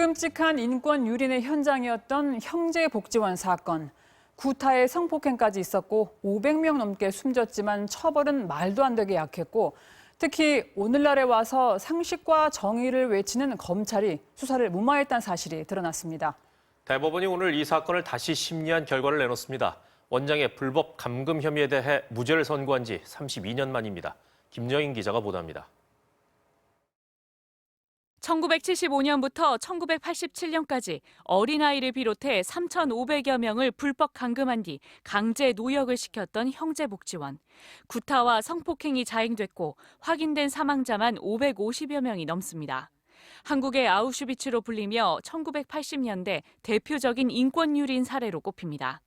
끔찍한 인권 유린의 현장이었던 형제복지원 사건. 구타에 성폭행까지 있었고 500명 넘게 숨졌지만 처벌은 말도 안 되게 약했고 특히 오늘날에 와서 상식과 정의를 외치는 검찰이 수사를 무마했다는 사실이 드러났습니다. 대법원이 오늘 이 사건을 다시 심리한 결과를 내놓습니다. 원장의 불법 감금 혐의에 대해 무죄를 선고한 지 32년 만입니다. 김여인 기자가 보도합니다. 1975년부터 1987년까지 어린아이를 비롯해 3,500여 명을 불법 감금한 뒤 강제 노역을 시켰던 형제복지원. 구타와 성폭행이 자행됐고 확인된 사망자만 550여 명이 넘습니다. 한국의 아우슈비츠로 불리며 1980년대 대표적인 인권유린 사례로 꼽힙니다.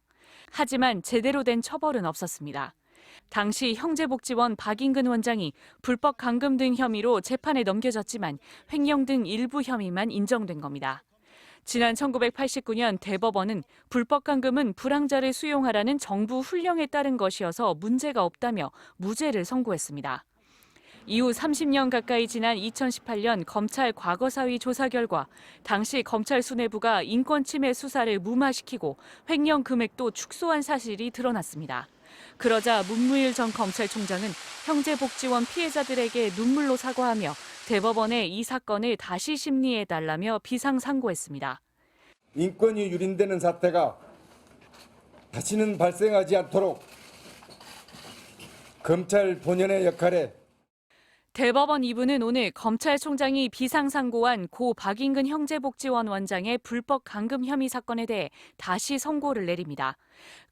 하지만 제대로 된 처벌은 없었습니다. 당시 형제복지원 박인근 원장이 불법 감금 등 혐의로 재판에 넘겨졌지만 횡령 등 일부 혐의만 인정된 겁니다. 지난 1989년 대법원은 불법 감금은 불황자를 수용하라는 정부 훈령에 따른 것이어서 문제가 없다며 무죄를 선고했습니다. 이후 30년 가까이 지난 2018년 검찰 과거사위 조사 결과 당시 검찰 수뇌부가 인권침해 수사를 무마시키고 횡령 금액도 축소한 사실이 드러났습니다. 그러자 문무일 전 검찰총장은 형제복지원 피해자들에게 눈물로 사과하며 대법원에 이 사건을 다시 심리해달라며 비상상고했습니다. 인권이 유린되는 사태가 다시는 발생하지 않도록 검찰 본연의 역할에 대법원 2부는 오늘 검찰총장이 비상상고한 고 박인근 형제복지원 원장의 불법 감금 혐의 사건에 대해 다시 선고를 내립니다.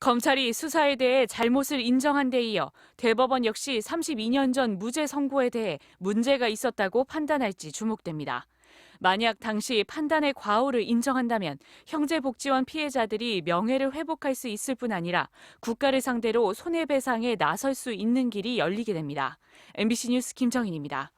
검찰이 수사에 대해 잘못을 인정한 데 이어 대법원 역시 32년 전 무죄 선고에 대해 문제가 있었다고 판단할지 주목됩니다. 만약 당시 판단의 과오를 인정한다면 형제복지원 피해자들이 명예를 회복할 수 있을 뿐 아니라 국가를 상대로 손해배상에 나설 수 있는 길이 열리게 됩니다. MBC 뉴스 김정인입니다.